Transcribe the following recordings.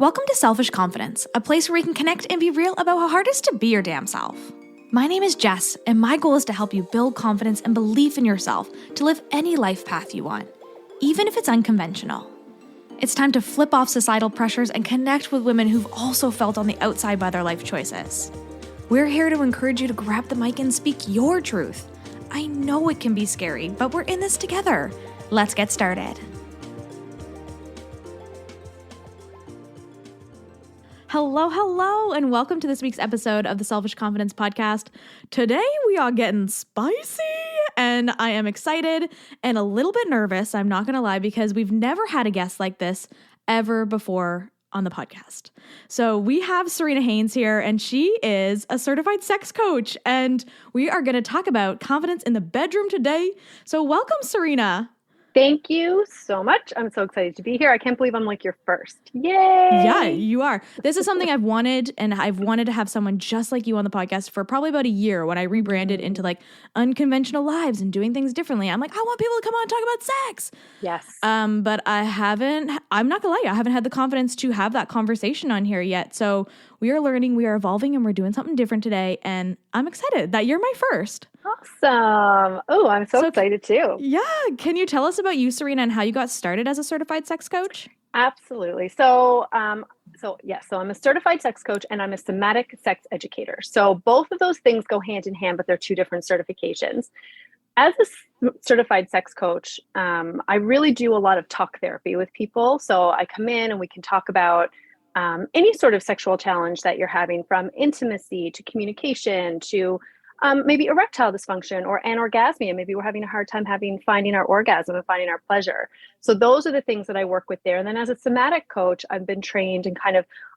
Welcome to Selfish Confidence, a place where we can connect and be real about how hard it is to be your damn self. My name is Jess, and my goal is to help you build confidence and belief in yourself to live any life path you want, even if it's unconventional. It's time to flip off societal pressures and connect with women who've also felt on the outside by their life choices. We're here to encourage you to grab the mic and speak your truth. I know it can be scary, but we're in this together. Let's get started. Hello, and welcome to this week's episode of the Selfish Confidence Podcast. Today we are getting spicy, and I am excited and a little bit nervous, I'm not going to lie, because we've never had a guest like this ever before on the podcast. So we have Serena Haines here, and she is a certified sex coach, and we are going to talk about confidence in the bedroom today. So welcome, Serena. Thank you so much. I'm so excited to be here. I can't believe I'm like your first. Yay! Yeah, you are. This is something I've wanted, and I've wanted to have someone just like you on the podcast for probably about a year when I rebranded into like unconventional lives and doing things differently. I'm like, I want people to come on and talk about sex. Yes. But I'm not gonna lie, I haven't had the confidence to have that conversation on here yet. So we are learning, we are evolving, and we're doing something different today. And I'm excited that you're my first. Awesome. Oh, I'm so excited too. Yeah. Can you tell us about you, Serena, and how you got started as a certified sex coach? Absolutely. So I'm a certified sex coach and I'm a Somatic Sex Educator. So both of those things go hand in hand, but they're two different certifications. As a certified sex coach, I really do a lot of talk therapy with people. So I come in and we can talk about any sort of sexual challenge that you're having, from intimacy to communication to maybe erectile dysfunction or anorgasmia. Maybe we're having a hard time finding our orgasm and finding our pleasure. So those are the things that I work with there. And then as a somatic coach, I've been trained and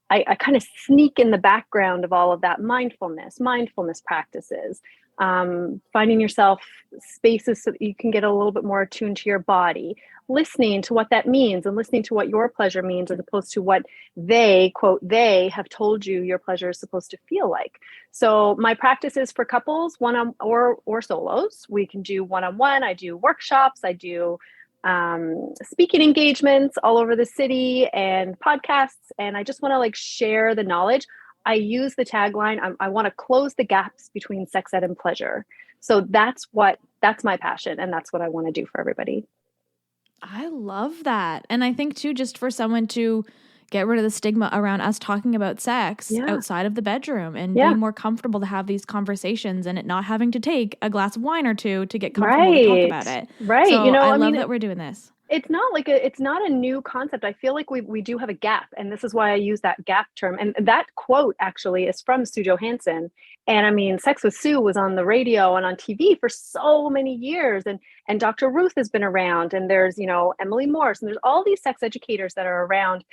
I kind of sneak in the background of all of that mindfulness practices, finding yourself spaces so that you can get a little bit more attuned to your body, listening to what that means and listening to what your pleasure means as opposed to what they, quote, they have told you your pleasure is supposed to feel like. So my practice is for couples, one-on or solos. We can do one-on-one. I do workshops. I do speaking engagements all over the city and podcasts. And I just want to share the knowledge. I use the tagline, I want to close the gaps between sex ed and pleasure. So that's my passion. And that's what I want to do for everybody. I love that. And I think too, just for someone to get rid of the stigma around us talking about sex outside of the bedroom and be more comfortable to have these conversations and it not having to take a glass of wine or two to get comfortable to talk about it. Right. So I love that we're doing this. It's not a new concept. I feel like we do have a gap, and this is why I use that gap term. And that quote actually is from Sue Johansson. And I mean, Sex with Sue was on the radio and on TV for so many years. And Dr. Ruth has been around, and there's, Emily Morse, and there's all these sex educators that are around,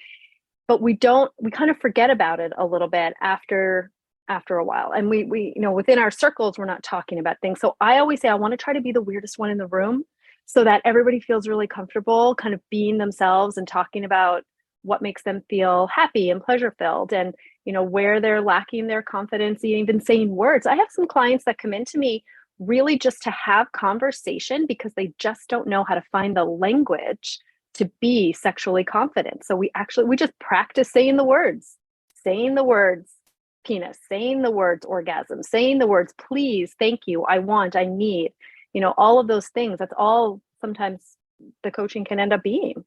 but we kind of forget about it a little bit after a while. And we within our circles, we're not talking about things. So I always say, I want to try to be the weirdest one in the room, so that everybody feels really comfortable kind of being themselves and talking about what makes them feel happy and pleasure filled, and, where they're lacking their confidence, even saying words. I have some clients that come into me really just to have conversation because they just don't know how to find the language to be sexually confident. So we just practice saying the words penis, saying the words orgasm, saying the words please, thank you, I want, I need. All of those things, that's all sometimes the coaching can end up being.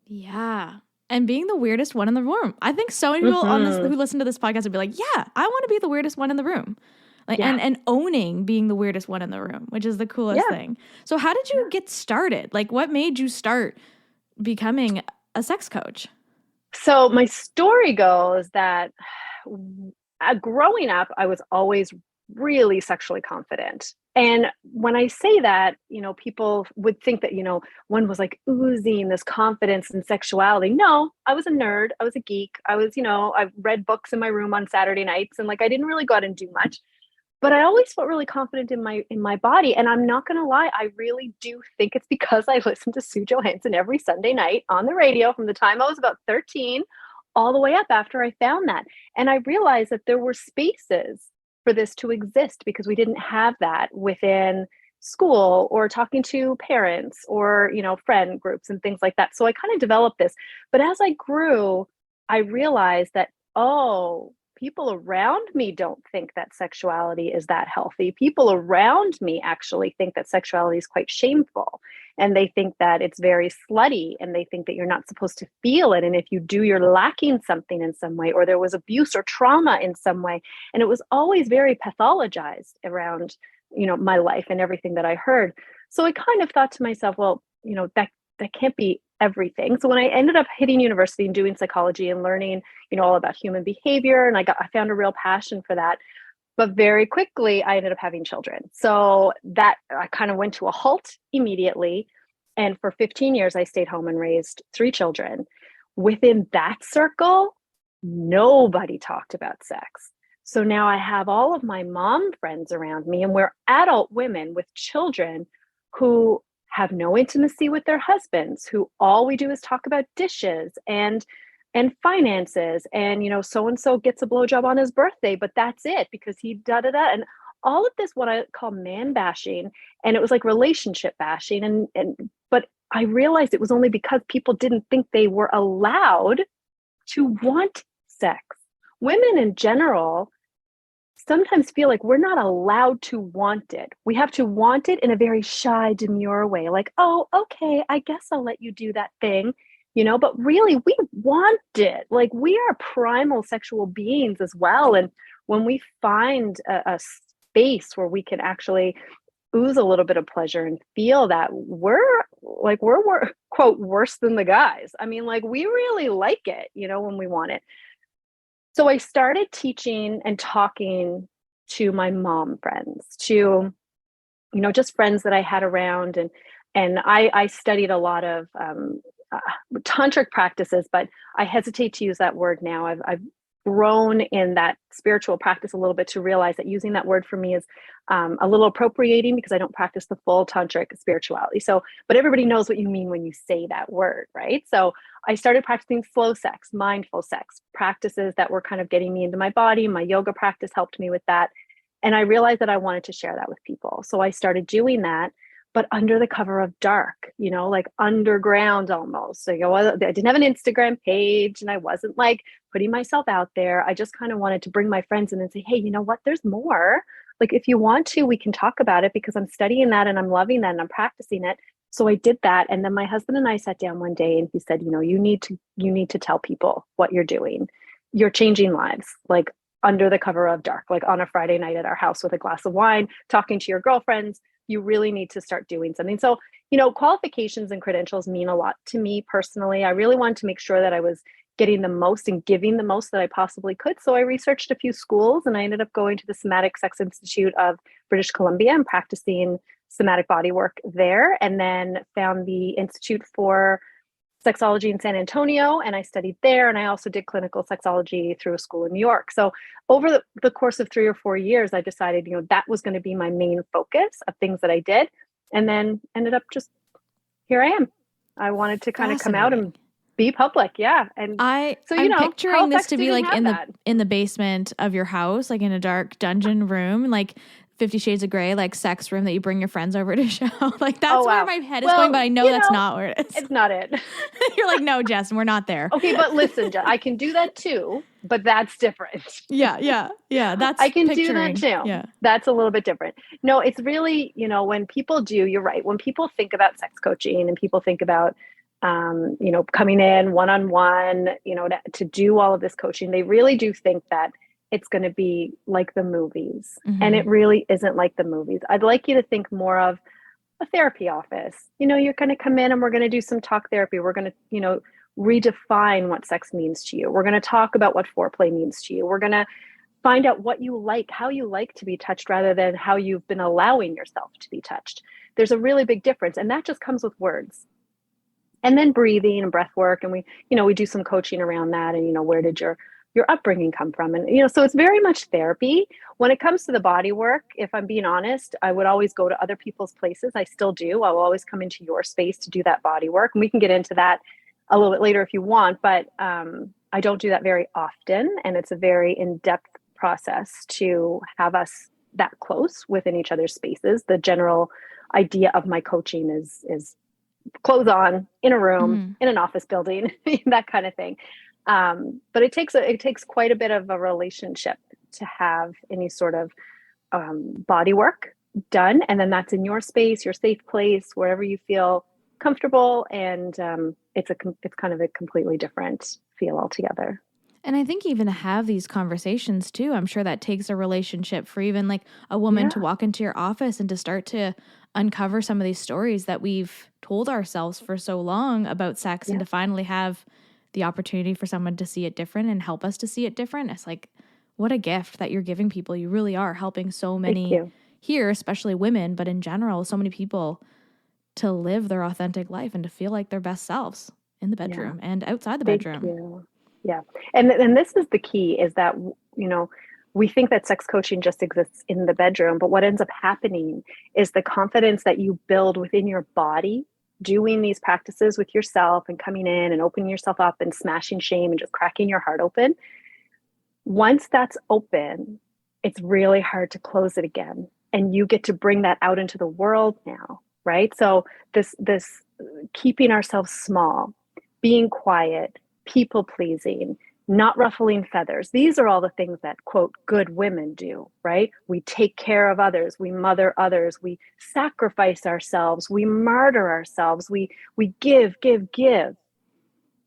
Yeah. And being the weirdest one in the room. I think so many people on this who listen to this podcast would be like, yeah, I want to be the weirdest one in the room. And owning being the weirdest one in the room, which is the coolest thing. So how did you get started? What made you start becoming a sex coach? So my story goes that growing up, I was always really sexually confident. And when I say that, people would think that, one was oozing this confidence and sexuality. No, I was a nerd. I was a geek. I was, I read books in my room on Saturday nights, and I didn't really go out and do much, but I always felt really confident in my body. And I'm not going to lie, I really do think it's because I listened to Sue Johansson every Sunday night on the radio from the time I was about 13 all the way up after I found that. And I realized that there were spaces for this to exist because we didn't have that within school or talking to parents or, friend groups and things like that. So I kind of developed this. But as I grew, I realized that, oh, people around me don't think that sexuality is that healthy. People around me actually think that sexuality is quite shameful. And they think that it's very slutty, and they think that you're not supposed to feel it. And if you do, you're lacking something in some way, or there was abuse or trauma in some way. And it was always very pathologized around, my life and everything that I heard. So I kind of thought to myself, well, that can't be everything. So when I ended up hitting university and doing psychology and learning, all about human behavior, and I found a real passion for that. But very quickly, I ended up having children. So that I kind of went to a halt immediately. And for 15 years, I stayed home and raised 3 children. Within that circle, nobody talked about sex. So now I have all of my mom friends around me, and we're adult women with children who have no intimacy with their husbands, who all we do is talk about dishes and finances, and so and so gets a blowjob on his birthday, but that's it, because he da and all of this, what I call man bashing, and it was like relationship bashing, but I realized it was only because people didn't think they were allowed to want sex. Women in general sometimes feel like we're not allowed to want it. We have to want it in a very shy, demure way, like, oh, okay, I guess I'll let you do that thing. But really we want it. Like, we are primal sexual beings as well. And when we find a space where we can actually ooze a little bit of pleasure and feel that, we're quote worse than the guys. I mean, like, we really like it, when we want it. So I started teaching and talking to my mom friends, to, just friends that I had around. And I studied a lot of tantric practices, but I hesitate to use that word now. I've grown in that spiritual practice a little bit to realize that using that word for me is a little appropriating, because I don't practice the full tantric spirituality. So, but everybody knows what you mean when you say that word, right? So I started practicing slow sex, mindful sex, practices that were kind of getting me into my body. My yoga practice helped me with that. And I realized that I wanted to share that with people. So I started doing that, but under the cover of dark, like underground almost. So, I didn't have an Instagram page, and I wasn't like putting myself out there. I just kind of wanted to bring my friends in and say, hey, you know what, there's more. Like, if you want to, we can talk about it, because I'm studying that and I'm loving that and I'm practicing it. So I did that. And then my husband and I sat down one day, and he said, you need to tell people what you're doing. You're changing lives, like under the cover of dark, like on a Friday night at our house with a glass of wine, talking to your girlfriends. You really need to start doing something. So, qualifications and credentials mean a lot to me personally. I really wanted to make sure that I was getting the most and giving the most that I possibly could. So I researched a few schools, and I ended up going to the Somatic Sex Institute of British Columbia and practicing somatic bodywork there, and then found the Institute for Sexology in San Antonio, and I studied there. And I also did clinical sexology through a school in New York. So over the course of 3 or 4 years, I decided, that was going to be my main focus of things that I did. And then ended up just, here I am. I wanted to kind of come out and be public. Yeah. And I'm picturing this to be like in the basement of your house, like in a dark dungeon room, like 50 Shades of Grey, like sex room that you bring your friends over to show. Like, that's where my head is going, but I know that's not where it is. It's not it. You're like, no, Jess, we're not there. Okay, but listen, Jess, I can do that too, but that's different. Yeah. That's I can do that too. Yeah. That's a little bit different. No, it's really, when people do, you're right. When people think about sex coaching and people think about, coming in one-on-one, to do all of this coaching, they really do think that it's going to be like the movies. Mm-hmm. And it really isn't like the movies. I'd like you to think more of a therapy office. You're going to come in and we're going to do some talk therapy. We're going to, redefine what sex means to you. We're going to talk about what foreplay means to you. We're going to find out what you like, how you like to be touched, rather than how you've been allowing yourself to be touched. There's a really big difference. And that just comes with words. And then breathing and breath work. And we do some coaching around that. And, where did your upbringing come from? And, so it's very much therapy. When it comes to the body work, if I'm being honest, I would always go to other people's places. I still do. I'll always come into your space to do that body work. And we can get into that a little bit later if you want, but I don't do that very often. And it's a very in-depth process to have us that close within each other's spaces. The general idea of my coaching is clothes on, in a room, in an office building, that kind of thing. But it takes quite a bit of a relationship to have any sort of body work done, and then that's in your space, your safe place, wherever you feel comfortable, and it's kind of a completely different feel altogether. And I think even to have these conversations too, I'm sure that takes a relationship for even like a woman to walk into your office and to start to uncover some of these stories that we've told ourselves for so long about sex, and to finally have the opportunity for someone to see it different and help us to see it different. It's like, what a gift that you're giving people. You really are helping so many here, especially women, but in general, so many people to live their authentic life and to feel like their best selves in the bedroom and outside the bedroom. Thank you. Yeah. And this is the key, is that, we think that sex coaching just exists in the bedroom, but what ends up happening is the confidence that you build within your body, doing these practices with yourself and coming in and opening yourself up and smashing shame and just cracking your heart open. Once that's open, it's really hard to close it again. And you get to bring that out into the world now, right? So this keeping ourselves small, being quiet, people pleasing, not ruffling feathers. These are all the things that, quote, good women do, right? We take care of others, we mother others, we sacrifice ourselves, we martyr ourselves, we give.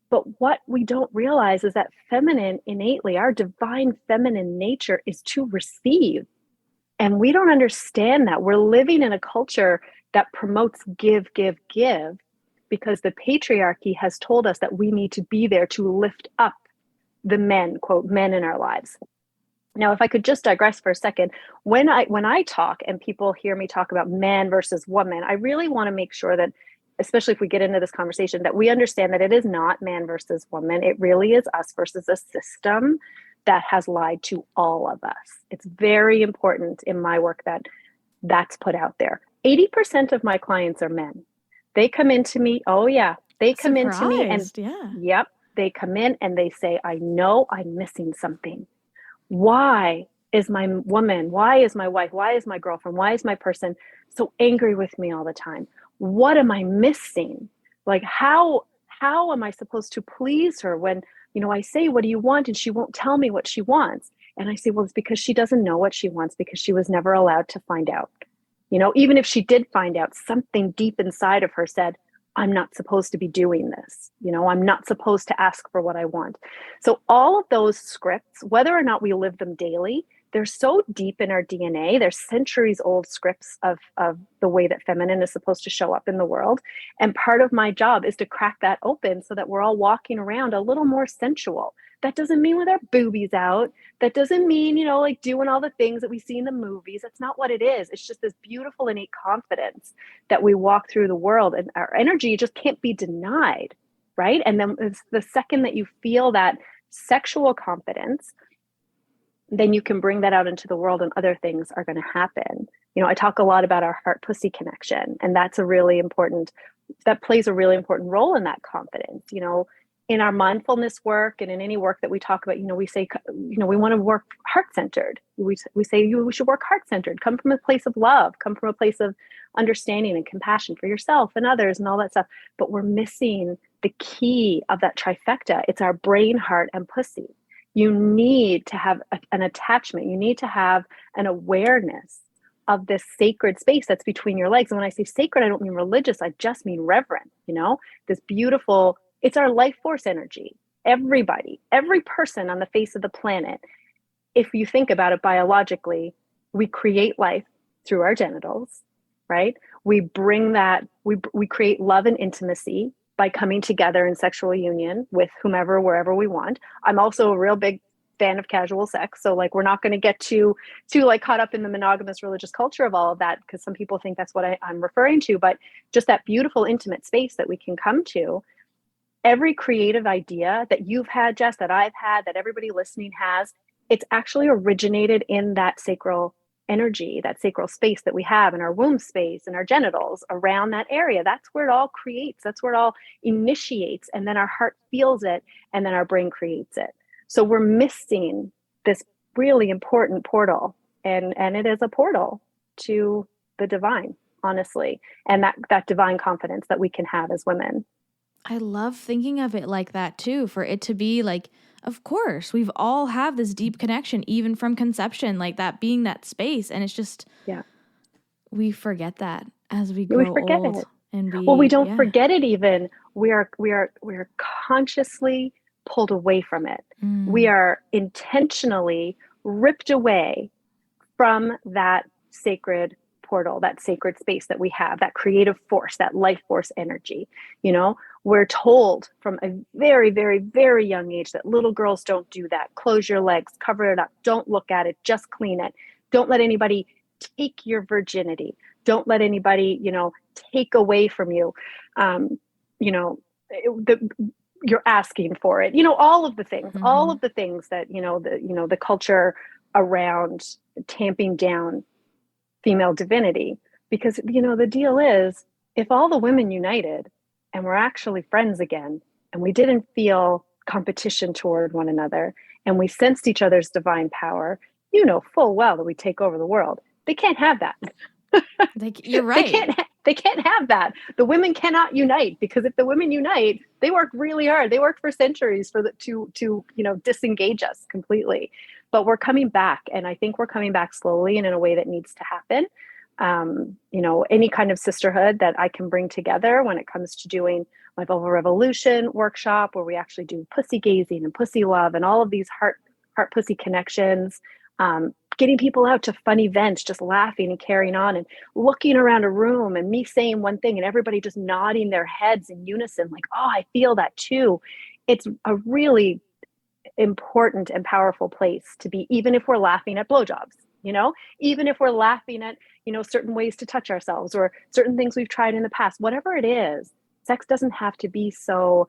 But what we don't realize is that feminine innately, our divine feminine nature is to receive. And we don't understand that. We're living in a culture that promotes give, because the patriarchy has told us that we need to be there to lift up the men, quote, men in our lives. Now, if I could just digress for a second, when I talk and people hear me talk about man versus woman, I really want to make sure that, especially if we get into this conversation, that we understand that it is not man versus woman. It really is us versus a system that has lied to all of us. It's very important in my work that that's put out there. 80% of my clients are men. They come into me, they come into me and they come in and they say, I know I'm missing something. Why is my woman, why is my wife, why is my girlfriend, why is my person so angry with me all the time? What am I missing? Like, how am I supposed to please her when, I say, what do you want? And she won't tell me what she wants. And I say, well, it's because she doesn't know what she wants, because she was never allowed to find out. Even if she did find out, something deep inside of her said, I'm not supposed to be doing this. I'm not supposed to ask for what I want. So all of those scripts, whether or not we live them daily, they're so deep in our DNA. They're centuries old scripts of the way that feminine is supposed to show up in the world. And part of my job is to crack that open so that we're all walking around a little more sensual. That doesn't mean with our boobies out. That doesn't mean, like doing all the things that we see in the movies. That's not what it is. It's just this beautiful innate confidence that we walk through the world, and our energy just can't be denied, right? And then it's the second that you feel that sexual confidence, then you can bring that out into the world and other things are going to happen. I talk a lot about our heart pussy connection, and that plays a really important role in that confidence. In our mindfulness work and in any work that we talk about, we say, we want to work heart-centered. We say we should work heart-centered, come from a place of love, come from a place of understanding and compassion for yourself and others and all that stuff. But we're missing the key of that trifecta. It's our brain, heart, and pussy. You need to have an attachment. You need to have an awareness of this sacred space that's between your legs. And when I say sacred, I don't mean religious. I just mean reverent, this beautiful, it's our life force energy. Everybody, every person on the face of the planet, if you think about it biologically, we create life through our genitals, right? We bring that, we create love and intimacy by coming together in sexual union with whomever, wherever we want. I'm also a real big fan of casual sex. So we're not going to get too caught up in the monogamous religious culture of all of that, because some people think that's what I'm referring to, but just that beautiful intimate space that we can come to. Every creative idea that you've had, Jess, that I've had, that everybody listening has, it's actually originated in that sacral energy, that sacral space that we have in our womb space and our genitals around that area. That's where it all creates. That's where it all initiates. And then our heart feels it, and then our brain creates it. So we're missing this really important portal. And it is a portal to the divine, honestly. And that divine confidence that we can have as women. I love thinking of it like that too, for it to be like, of course, we've all have this deep connection, even from conception, like that being that space. And it's just, Yeah. we forget that as we We grow forget old it. and Well, we we, don't yeah. forget it even. We are consciously pulled away from it. We Mm. are intentionally ripped away from that sacred portal, that sacred space that we have, that creative force, that life force energy. You know, we're told from a very, very, very young age that little girls don't do that. Close your legs, cover it up, don't look at it, just clean it. Don't let anybody take your virginity. Don't let anybody, take away from you. Um, you know, the, you're asking for it. All Mm-hmm. of the things that the culture around tamping down female divinity. Because the deal is, if all the women united and we're actually friends again, and we didn't feel competition toward one another, and we sensed each other's divine power, you know full well that we take over the world. They can't have that. Like, you're they right. can't they can't have that. The women cannot unite, because if the women unite, they work really hard. They worked for centuries to disengage us completely. But we're coming back, and I think we're coming back slowly and in a way that needs to happen. Any kind of sisterhood that I can bring together when it comes to doing my Vulva Revolution workshop, where we actually do pussy gazing and pussy love and all of these heart pussy connections, getting people out to fun events, just laughing and carrying on, and looking around a room and me saying one thing and everybody just nodding their heads in unison, like, oh, I feel that too. It's a really important and powerful place to be, even if we're laughing at blowjobs, even if we're laughing at, certain ways to touch ourselves or certain things we've tried in the past, whatever it is. Sex doesn't have to be so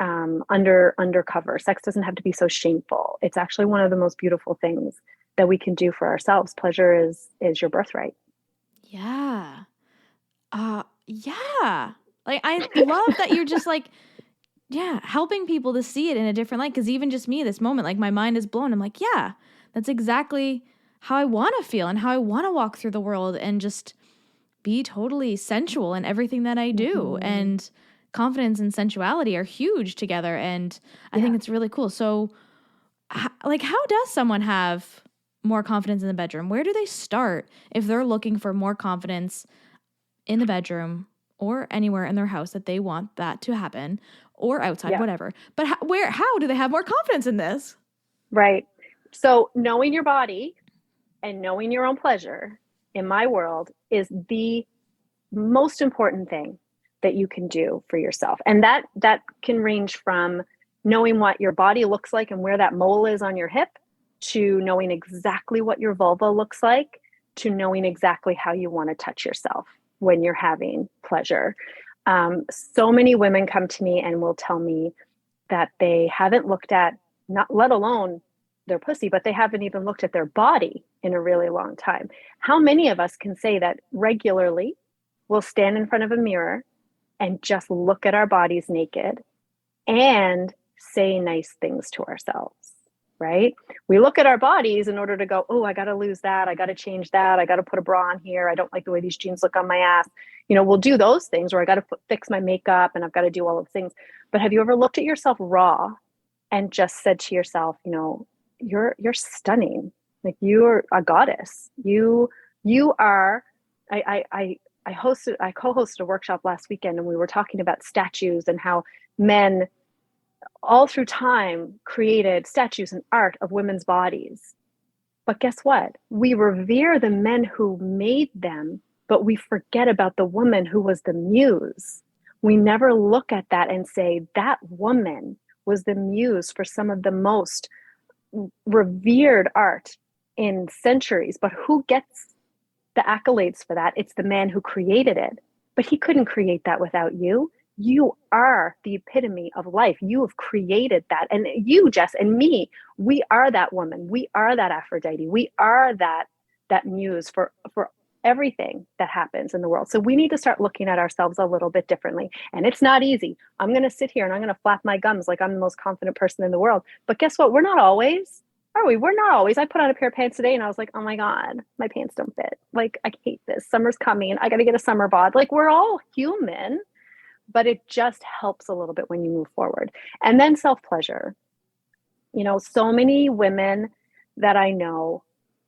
undercover. Sex doesn't have to be so shameful. It's actually one of the most beautiful things that we can do for ourselves. Pleasure is your birthright. Yeah. Yeah. Like, I love that you're just like, yeah, helping people to see it in a different light. Because even just me, this moment, like, my mind is blown. I'm like, yeah, that's exactly how I want to feel and how I want to walk through the world and just be totally sensual in everything that I do. Mm-hmm. And confidence and sensuality are huge together. And I Yeah. think it's really cool. So, how does someone have more confidence in the bedroom? Where do they start if they're looking for more confidence in the bedroom or anywhere in their house that they want that to happen, or outside, Yeah. whatever? But how do they have more confidence in this? Right. So knowing your body and knowing your own pleasure, in my world, is the most important thing that you can do for yourself. And that can range from knowing what your body looks like and where that mole is on your hip, to knowing exactly what your vulva looks like, to knowing exactly how you want to touch yourself when you're having pleasure. So many women come to me and will tell me that they haven't looked at, not let alone their pussy, but they haven't even looked at their body in a really long time. How many of us can say that regularly we'll stand in front of a mirror and just look at our bodies naked and say nice things to ourselves, right? We look at our bodies in order to go, oh, I got to lose that. I got to change that. I got to put a bra on here. I don't like the way these jeans look on my ass. We'll do those things, or I got to fix my makeup and I've got to do all of the things. But have you ever looked at yourself raw and just said to yourself, you're stunning. Like, you're a goddess. You are, I co-hosted a workshop last weekend, and we were talking about statues and how men all through time created statues and art of women's bodies. But guess what? We revere the men who made them, but we forget about the woman who was the muse. We never look at that and say, that woman was the muse for some of the most revered art in centuries. But who gets the accolades for that? It's the man who created it. But he couldn't create that without you. You are the epitome of life. You have created that. And you, Jess, and me, we are that woman. We are that Aphrodite. We are that muse for everything that happens in the world. So we need to start looking at ourselves a little bit differently. And it's not easy. I'm going to sit here and I'm going to flap my gums like I'm the most confident person in the world. But guess what? We're not always. Are we? We're not always. I put on a pair of pants today and I was like, oh my God, my pants don't fit. Like, I hate this. Summer's coming. I got to get a summer bod. Like, we're all human. but it just helps a little bit when you move forward. And then self-pleasure. So many women that I know,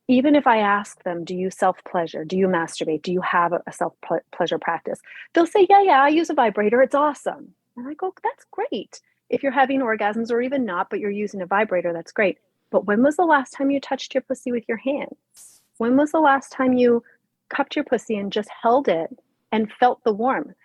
even if I ask them, do you self-pleasure? Do you masturbate? Do you have a self-pleasure practice? They'll say, yeah, I use a vibrator. It's awesome. And I go, that's great. If you're having orgasms or even not, but you're using a vibrator, that's great. But when was the last time you touched your pussy with your hands? When was the last time you cupped your pussy and just held it and felt the warmth?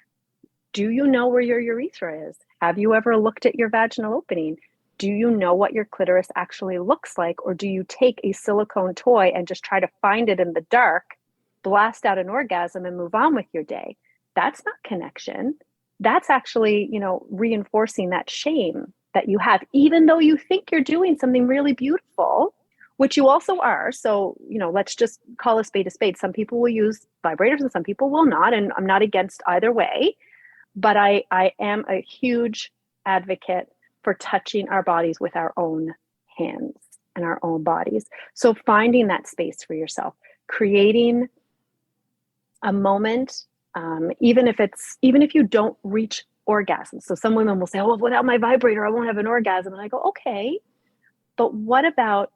Do you know where your urethra is? Have you ever looked at your vaginal opening? Do you know what your clitoris actually looks like? Or do you take a silicone toy and just try to find it in the dark, blast out an orgasm and move on with your day? That's not connection. That's actually, reinforcing that shame that you have, even though you think you're doing something really beautiful, which you also are. So, let's just call a spade a spade. Some people will use vibrators and some people will not. And I'm not against either way, but I am a huge advocate for touching our bodies with our own hands and our own bodies. So finding that space for yourself, creating a moment, even if you don't reach orgasm. So some women will say, oh, without my vibrator, I won't have an orgasm. And I go, okay, but what about,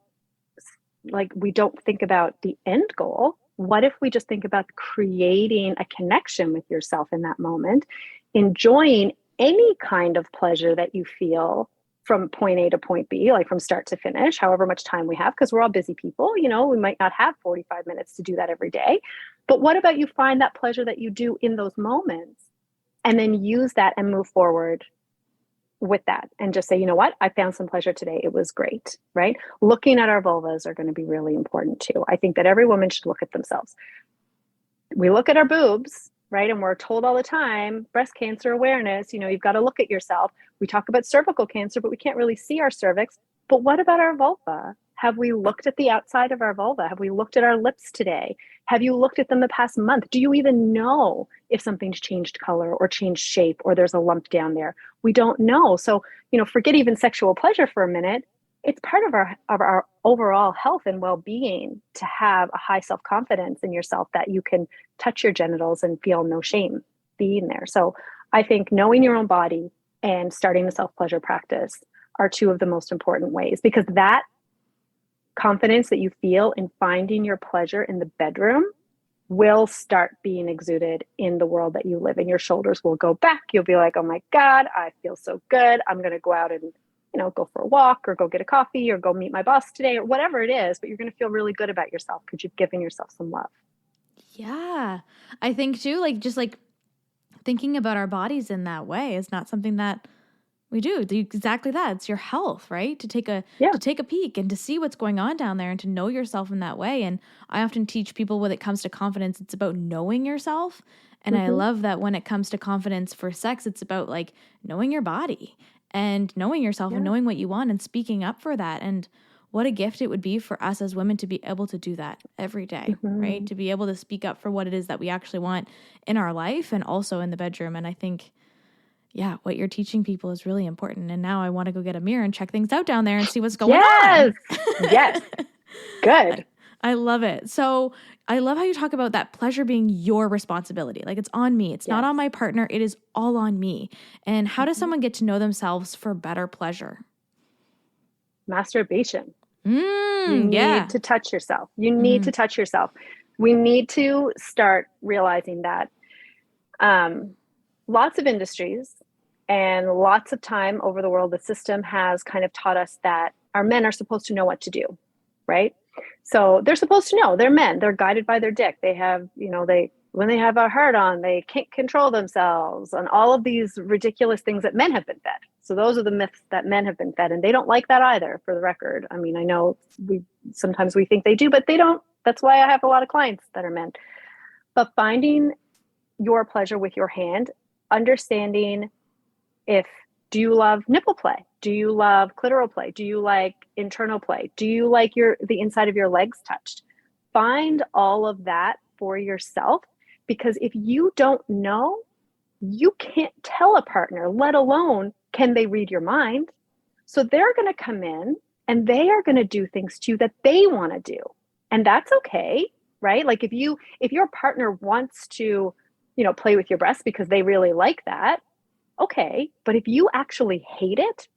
we don't think about the end goal? What if we just think about creating a connection with yourself in that moment, enjoying any kind of pleasure that you feel from point A to point B, like from start to finish, however much time we have, because we're all busy people, we might not have 45 minutes to do that every day. But what about you find that pleasure that you do in those moments and then use that and move forward with that and just say, you know what, I found some pleasure today. It was great, right? Looking at our vulvas are going to be really important too. I think that every woman should look at themselves. We look at our boobs, right? And we're told all the time, breast cancer awareness, you've got to look at yourself. We talk about cervical cancer, but we can't really see our cervix. But what about our vulva? Have we looked at the outside of our vulva? Have we looked at our lips today? Have you looked at them the past month? Do you even know if something's changed color or changed shape or there's a lump down there? We don't know. So, forget even sexual pleasure for a minute. It's part of our overall health and well-being to have a high self-confidence in yourself that you can touch your genitals and feel no shame being there. So I think knowing your own body and starting the self-pleasure practice are two of the most important ways, because that confidence that you feel in finding your pleasure in the bedroom will start being exuded in the world that you live in. Your shoulders will go back. You'll be like, oh my God, I feel so good. I'm going to go out and go for a walk or go get a coffee or go meet my boss today or whatever it is, but you're going to feel really good about yourself because you've given yourself some love. Yeah. I think too, just thinking about our bodies in that way is not something that we do. Exactly that. It's your health, right? To take a peek and to see what's going on down there and to know yourself in that way. And I often teach people when it comes to confidence, it's about knowing yourself. And I love that when it comes to confidence for sex, it's about knowing your body and knowing yourself and knowing what you want and speaking up for that. And what a gift it would be for us as women to be able to do that every day, right? To be able to speak up for what it is that we actually want in our life and also in the bedroom. And I think, what you're teaching people is really important. And now I want to go get a mirror and check things out down there and see what's going on. Yes. Good. I love it. So I love how you talk about that pleasure being your responsibility. It's on me. It's not on my partner. It is all on me. And how does someone get to know themselves for better pleasure? Masturbation. You need to touch yourself. You need to touch yourself. We need to start realizing that lots of industries and lots of time over the world, the system has kind of taught us that our men are supposed to know what to do, right? So they're supposed to know. They're men. They're guided by their dick. They have, when they have a hard on, they can't control themselves and all of these ridiculous things that men have been fed. So those are the myths that men have been fed, and they don't like that either, for the record. I mean, I know sometimes we think they do, but they don't. That's why I have a lot of clients that are men. But finding your pleasure with your hand, understanding do you love nipple play? Do you love clitoral play? Do you like internal play? Do you like the inside of your legs touched? Find all of that for yourself, because if you don't know, you can't tell a partner, let alone can they read your mind. So they're going to come in and they are going to do things to you that they want to do. And that's okay, right? If your partner wants to, play with your breasts because they really like that, Okay, but if you actually hate it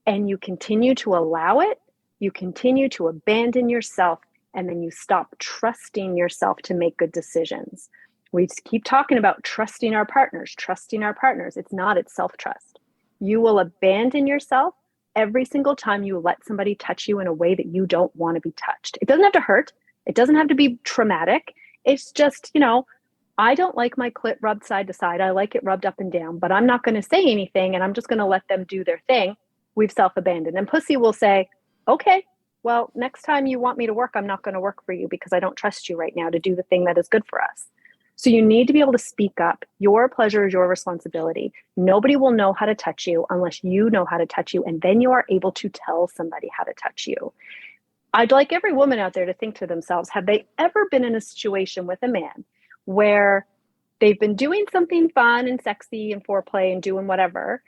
and you continue to allow it, you continue to abandon yourself, and then you stop trusting yourself to make good decisions. We keep talking about trusting our partners, trusting our partners. It's self-trust. You will abandon yourself every single time you let somebody touch you in a way that you don't want to be touched. It doesn't have to hurt. It doesn't have to be traumatic. It's just, I don't like my clit rubbed side to side. I like it rubbed up and down, but I'm not going to say anything and I'm just going to let them do their thing. We've self-abandoned. And pussy will say, okay, well, next time you want me to work, I'm not going to work for you because I don't trust you right now to do the thing that is good for us. So you need to be able to speak up. Your pleasure is your responsibility. Nobody will know how to touch you unless you know how to touch you. And then you are able to tell somebody how to touch you. I'd like every woman out there to think to themselves, have they ever been in a situation with a man where they've been doing something fun and sexy and foreplay and doing whatever,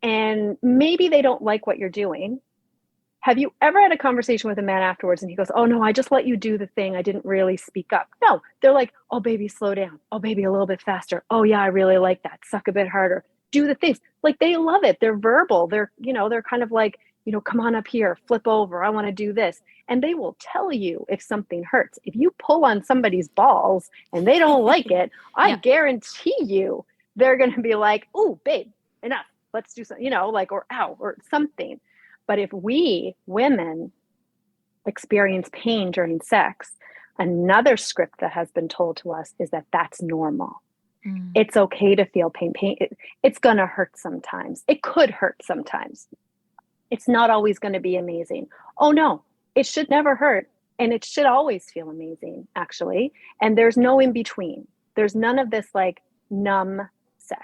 and maybe they don't like what you're doing? Have you ever had a conversation with a man afterwards and he goes, oh no, I just let you do the thing. I didn't really speak up. No, they're like, oh baby, slow down. Oh baby, a little bit faster. Oh yeah, I really like that. Suck a bit harder. Do the things. Like, they love it. They're verbal. They're kind of like, come on up here, flip over. I want to do this. And they will tell you if something hurts. If you pull on somebody's balls and they don't like it, I guarantee you they're going to be like, oh babe, enough. Let's do something, or ow, or something. But if we women experience pain during sex, another script that has been told to us is that that's normal. It's okay to feel pain. It's going to hurt sometimes. It could hurt sometimes. It's not always going to be amazing. Oh no, it should never hurt. And it should always feel amazing, actually. And there's no in between. There's none of this like numb sex.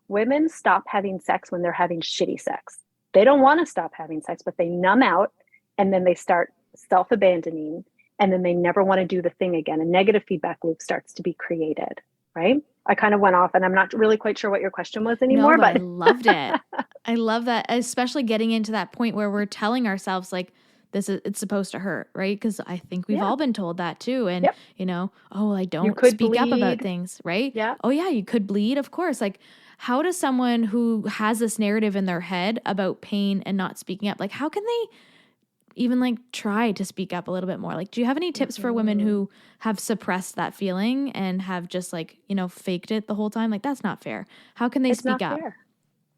Women stop having sex when they're having shitty sex. They don't want to stop having sex, but they numb out and then they start self-abandoning, and then they never want to do the thing again. A negative feedback loop starts to be created, right? I kind of went off and I'm not really quite sure what your question was anymore, but I loved it. I love that, especially getting into that point where we're telling ourselves like, it's supposed to hurt, right? Because I think we've all been told that too. And, oh, I don't speak up about things, right? Yeah. Oh yeah, you could bleed, of course. Like, how does someone who has this narrative in their head about pain and not speaking up, like, how can they even like try to speak up a little bit more? Like, do you have any tips for women who have suppressed that feeling and have just like, faked it the whole time? Like, that's not fair. How can they speak up? Fair.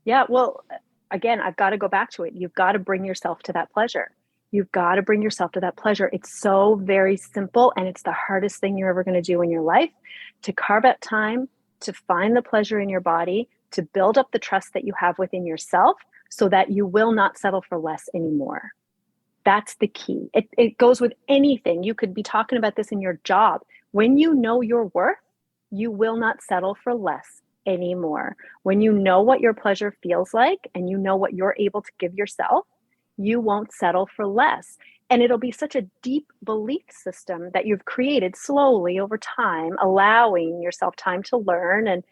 Yeah. Well, again, I've got to go back to it. You've got to bring yourself to that pleasure. You've got to bring yourself to that pleasure. It's so very simple, and it's the hardest thing you're ever going to do in your life, to carve out time to find the pleasure in your body, to build up the trust that you have within yourself so that you will not settle for less anymore. That's the key. It goes with anything. You could be talking about this in your job. When you know your worth, you will not settle for less anymore. When you know what your pleasure feels like and you know what you're able to give yourself, you won't settle for less. And it'll be such a deep belief system that you've created slowly over time, allowing yourself time to learn and,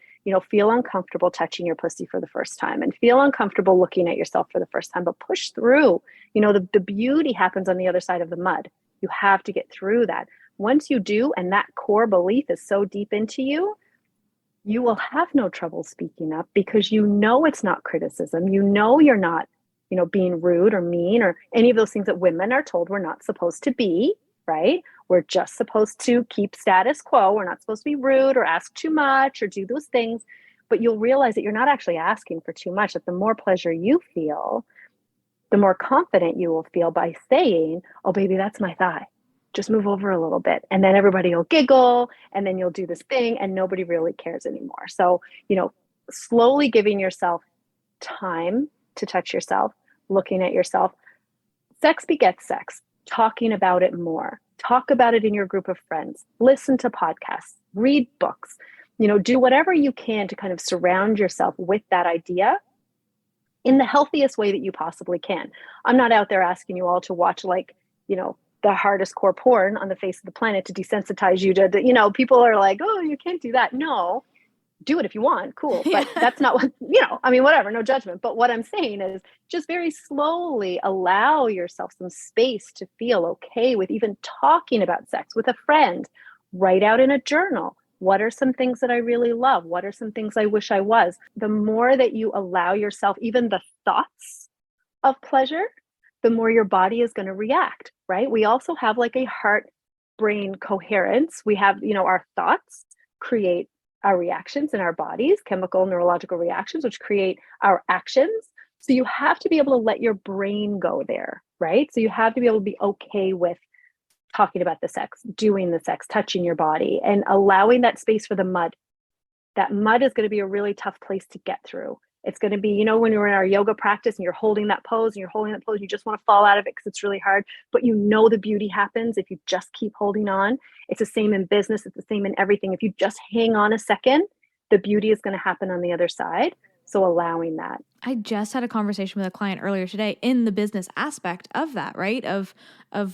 feel uncomfortable touching your pussy for the first time and feel uncomfortable looking at yourself for the first time, but push through. The beauty happens on the other side of the mud. You have to get through that. Once you do, and that core belief is so deep into you, you will have no trouble speaking up because it's not criticism. You're not being rude or mean or any of those things that women are told we're not supposed to be, right? We're just supposed to keep status quo. We're not supposed to be rude or ask too much or do those things. But you'll realize that you're not actually asking for too much, that the more pleasure you feel, the more confident you will feel by saying, oh, baby, that's my thigh. Just move over a little bit. And then everybody will giggle and then you'll do this thing and nobody really cares anymore. So, slowly giving yourself time to touch yourself, looking at yourself. Sex begets sex. Talking about it more. Talk about it in your group of friends. Listen to podcasts. Read books. Do whatever you can to kind of surround yourself with that idea in the healthiest way that you possibly can. I'm not out there asking you all to watch the hardest core porn on the face of the planet to desensitize you to, people are like, oh, you can't do that. No. Do it if you want, cool. But that's not what, whatever, no judgment. But what I'm saying is just very slowly allow yourself some space to feel okay with even talking about sex with a friend. Write out in a journal, What are some things that I really love? What are some things I wish I was? The more that you allow yourself, even the thoughts of pleasure, the more your body is going to react, right? We also have like a heart brain coherence. We have, our thoughts create our reactions in our bodies, chemical neurological reactions, which create our actions. So you have to be able to let your brain go there, right? So you have to be able to be okay with talking about the sex, doing the sex, touching your body, and allowing that space for the mud. That mud is going to be a really tough place to get through. It's going to be, when you're in our yoga practice and you're holding that pose and you're holding that pose, you just want to fall out of it because it's really hard, but the beauty happens if you just keep holding on. It's the same in business. It's the same in everything. If you just hang on a second, the beauty is going to happen on the other side. So allowing that. I just had a conversation with a client earlier today in the business aspect of that, right? Of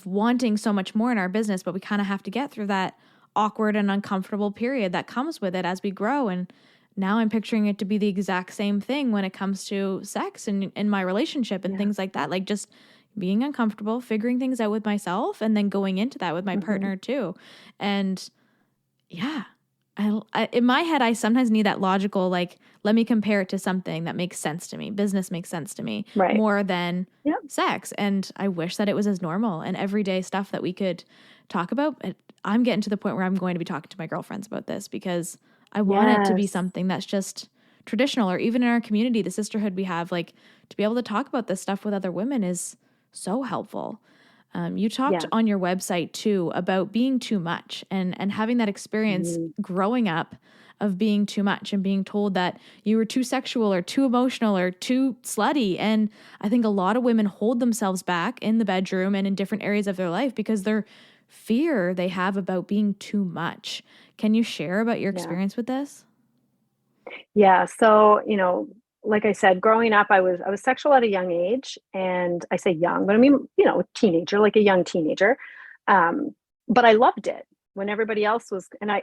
wanting so much more in our business, but we kind of have to get through that awkward and uncomfortable period that comes with it as we grow. And now I'm picturing it to be the exact same thing when it comes to sex and in my relationship and things like that. Like just being uncomfortable, figuring things out with myself, and then going into that with my partner too. And yeah, I in my head, I sometimes need that logical, like, let me compare it to something that makes sense to me. Business makes sense to me more than sex. And I wish that it was as normal and everyday stuff that we could talk about. I'm getting to the point where I'm going to be talking to my girlfriends about this because I want it to be something that's just traditional, or even in our community, the sisterhood we have, like to be able to talk about this stuff with other women is so helpful. You talked on your website too about being too much and having that experience growing up of being too much and being told that you were too sexual or too emotional or too slutty. And I think a lot of women hold themselves back in the bedroom and in different areas of their life because their fear they have about being too much. Can you share about your experience with this? Yeah. So, like I said, growing up, I was sexual at a young age, and I say young, but I mean, teenager, like a young teenager. But I loved it when everybody else was, and I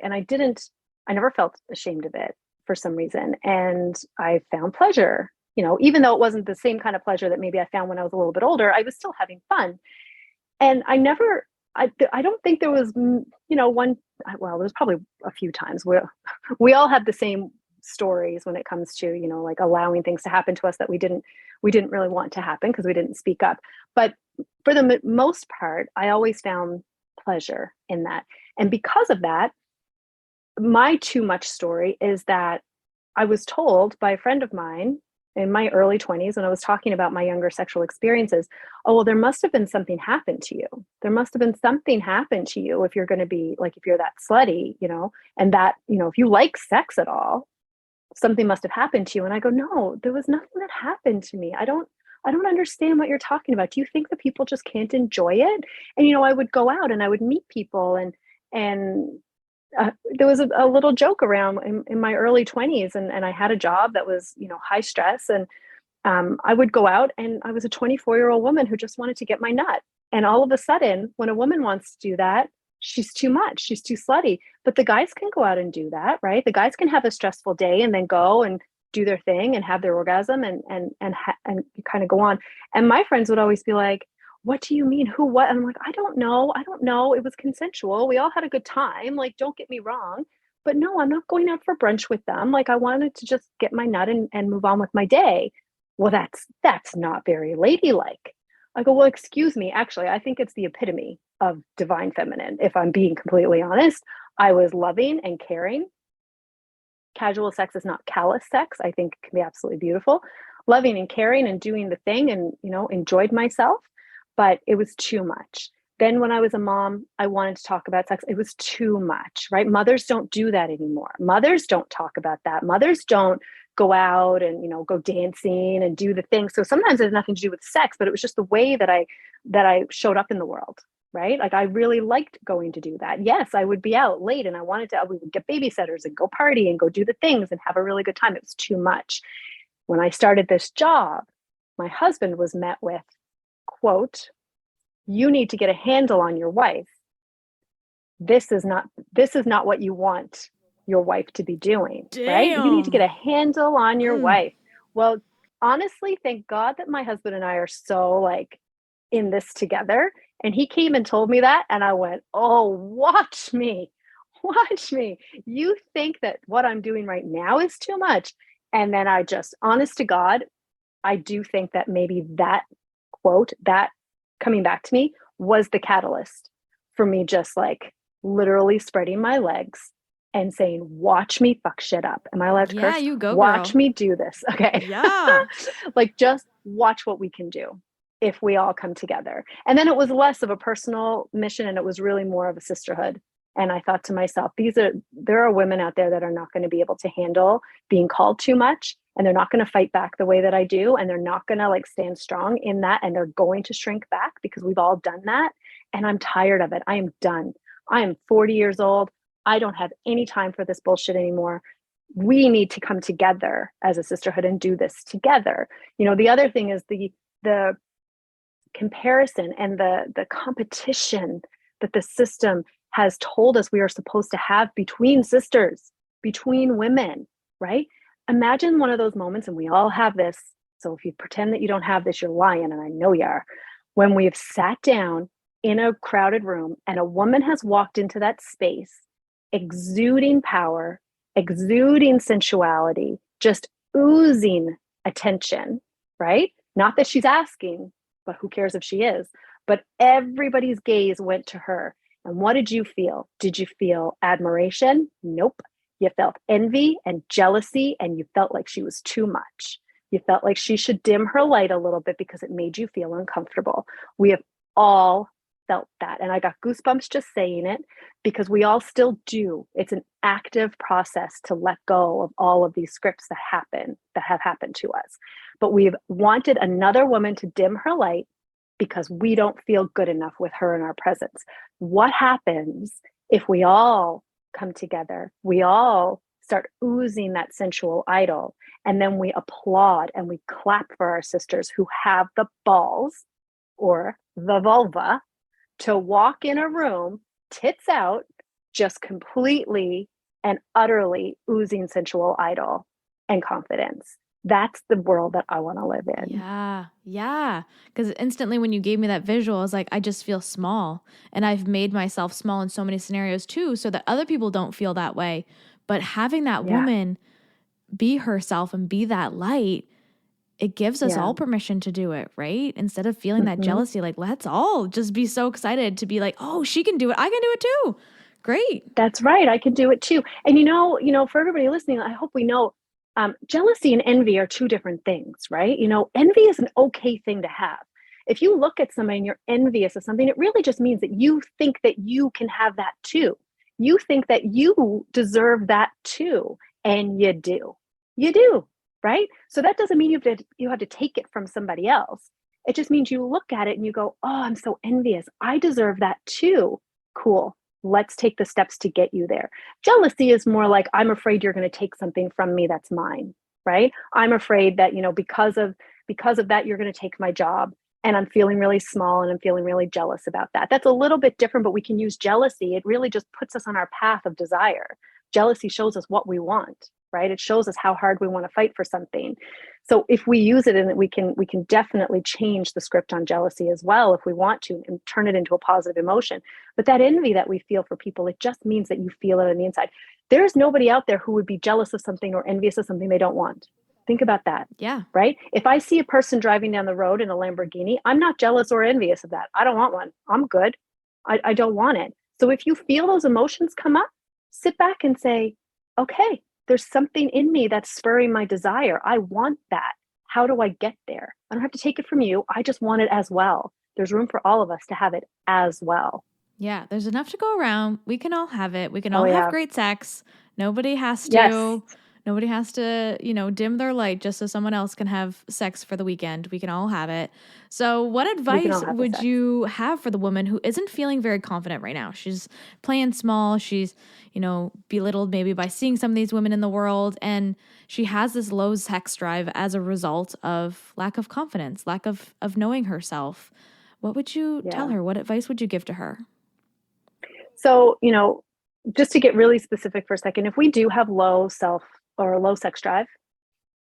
never felt ashamed of it for some reason. And I found pleasure, even though it wasn't the same kind of pleasure that maybe I found when I was a little bit older, I was still having fun. And I don't think there was, well, there's probably a few times where we all have the same stories when it comes to, like allowing things to happen to us that we didn't really want to happen because we didn't speak up. But for the most part, I always found pleasure in that. And because of that, my too much story is that I was told by a friend of mine in my early 20s when I was talking about my younger sexual experiences, oh, well, there must have been something happen to you. There must have been something happen to you if you're going to be like, if you're that slutty, and that, if you like sex at all, something must have happened to you. And I go, no, there was nothing that happened to me. I don't understand what you're talking about. Do you think that people just can't enjoy it? And, I would go out and I would meet people and there was a little joke around in my early 20s, and I had a job that was, high stress. And I would go out and I was a 24-year-old woman who just wanted to get my nut. And all of a sudden, when a woman wants to do that, she's too much, she's too slutty. But the guys can go out and do that, right? The guys can have a stressful day and then go and do their thing and have their orgasm and kind of go on. And my friends would always be like, what do you mean? Who, what? And I'm like, I don't know. It was consensual. We all had a good time. Like, don't get me wrong. But no, I'm not going out for brunch with them. Like, I wanted to just get my nut and move on with my day. Well, that's not very ladylike. I go, well, excuse me. Actually, I think it's the epitome of divine feminine. If I'm being completely honest, I was loving and caring. Casual sex is not callous sex. I think it can be absolutely beautiful. Loving and caring and doing the thing and, enjoyed myself. But it was too much. Then when I was a mom, I wanted to talk about sex. It was too much, right? Mothers don't do that anymore. Mothers don't talk about that. Mothers don't go out and, go dancing and do the thing. So sometimes it had nothing to do with sex, but it was just the way that I showed up in the world, right? Like I really liked going to do that. Yes, I would be out late and we would get babysitters and go party and go do the things and have a really good time. It was too much. When I started this job, my husband was met with, quote, you need to get a handle on your wife. This is not what you want your wife to be doing. Damn. Right? You need to get a handle on your wife. Well, honestly, thank God that my husband and I are so like in this together. And he came and told me that. And I went, oh, watch me. watch me. You think that what I'm doing right now is too much. And then I just, honest to God, I do think that maybe that quote, that coming back to me was the catalyst for me just like literally spreading my legs and saying, watch me fuck shit up. Am I allowed to Yeah, curse? you go, Watch girl. me do this. Okay. Yeah. Like just watch what we can do if we all come together. And then it was less of a personal mission and it was really more of a sisterhood. And I thought to myself, there are women out there that are not going to be able to handle being called too much, and they're not going to fight back the way that I do, and they're not going to like stand strong in that, and they're going to shrink back because we've all done that. And I'm tired of it. I am done. I am 40 years old. I don't have any time for this bullshit anymore. We need to come together as a sisterhood and do this together. You know, the other thing is the comparison and the competition that the system has told us we are supposed to have between sisters, between women, right? Imagine one of those moments, and we all have this. So if you pretend that you don't have this, you're lying, and I know you are. When we've sat down in a crowded room and a woman has walked into that space, exuding power, exuding sensuality, just oozing attention, right? Not that she's asking, but who cares if she is? But everybody's gaze went to her. And what did you feel? Did you feel admiration? Nope. You felt envy and jealousy, and you felt like she was too much. You felt like she should dim her light a little bit because it made you feel uncomfortable. We have all felt that. And I got goosebumps just saying it because we all still do. It's an active process to let go of all of these scripts that have happened to us. But we've wanted another woman to dim her light because we don't feel good enough with her in our presence. What happens if we all come together, we all start oozing that sensual idol, and then we applaud and we clap for our sisters who have the balls or the vulva to walk in a room, tits out, just completely and utterly oozing sensual idol and confidence. That's the world that I want to live in. Yeah. Yeah. Because instantly when you gave me that visual, I was like, I just feel small. And I've made myself small in so many scenarios too, so that other people don't feel that way. But having that woman be herself and be that light, it gives us all permission to do it, right? Instead of feeling that jealousy, like, let's all just be so excited to be like, oh, she can do it. I can do it too. Great. That's right. I can do it too. And for everybody listening, I hope we know jealousy and envy are two different things, right? Envy is an okay thing to have. If you look at somebody and you're envious of something, it really just means that you think that you can have that too. You think that you deserve that too. And you do. You do, right? So that doesn't mean you have to take it from somebody else. It just means you look at it and you go, oh, I'm so envious. I deserve that too. Cool. Let's take the steps to get you there. Jealousy is more like, I'm afraid you're going to take something from me that's mine, right? I'm afraid that, because of that, you're going to take my job, and I'm feeling really small and I'm feeling really jealous about that. That's a little bit different, but we can use jealousy. It really just puts us on our path of desire. Jealousy shows us what we want, right? It shows us how hard we want to fight for something. So if we use it, and we can definitely change the script on jealousy as well if we want to, and turn it into a positive emotion. But that envy that we feel for people, it just means that you feel it on the inside. There's nobody out there who would be jealous of something or envious of something they don't want. Think about that. Yeah. Right? If I see a person driving down the road in a Lamborghini, I'm not jealous or envious of that. I don't want one. I'm good. I don't want it. So if you feel those emotions come up, sit back and say, okay, there's something in me that's spurring my desire. I want that. How do I get there? I don't have to take it from you. I just want it as well. There's room for all of us to have it as well. Yeah, there's enough to go around. We can all have it. We can all have great sex. Nobody has to. Yes. Nobody has to, dim their light just so someone else can have sex for the weekend. We can all have it. So what advice would you have for the woman who isn't feeling very confident right now? She's playing small. She's, belittled maybe by seeing some of these women in the world. And she has this low sex drive as a result of lack of confidence, lack of knowing herself. What would you tell her? What advice would you give to her? So, just to get really specific for a second, if we do have low sex drive,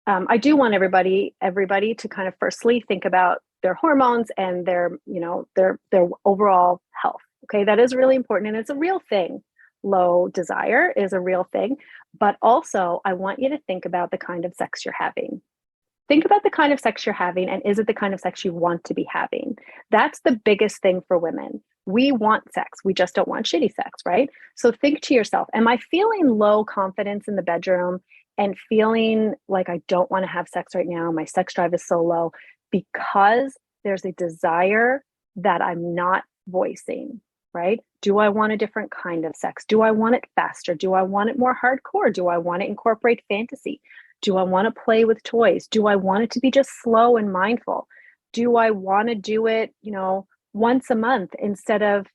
I do want everybody to kind of firstly think about their hormones and their overall health. Okay. That is really important. And it's a real thing. low desire is a real thing. But also, I want you to think about the kind of sex you're having. Think about the kind of sex you're having, and is it the kind of sex you want to be having? That's the biggest thing for women. We want sex. We just don't want shitty sex, right? So think to yourself, am I feeling low confidence in the bedroom and feeling like I don't want to have sex right now? My sex drive is so low because there's a desire that I'm not voicing, right? Do I want a different kind of sex? Do I want it faster? Do I want it more hardcore? Do I want to incorporate fantasy? Do I want to play with toys? Do I want it to be just slow and mindful? Do I want to do it, once a month instead of,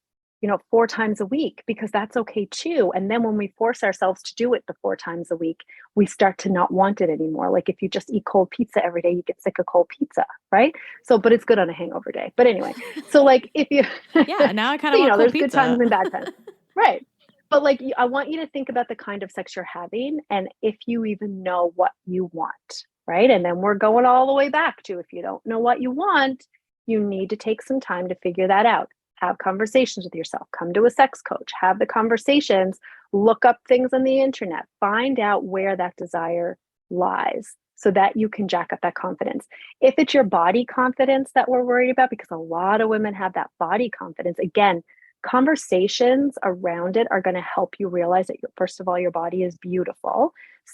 4 times a week? Because that's okay too. And then when we force ourselves to do it the 4 times a week, we start to not want it anymore. Like if you just eat cold pizza every day, you get sick of cold pizza, right? So, but it's good on a hangover day. But anyway, so like if you, Yeah, now I kind of want cold there's pizza. good times and bad times, right? But like, I want you to think about the kind of sex you're having and if you even know what you want, right? And then we're going all the way back to, if you don't know what you want, you need to take some time to figure that out. Have conversations with yourself, come to a sex coach, have the conversations, look up things on the internet, find out where that desire lies so that you can jack up that confidence. If it's your body confidence that we're worried about, because a lot of women have that body confidence, again, conversations around it are going to help you realize that, first of all, your body is beautiful.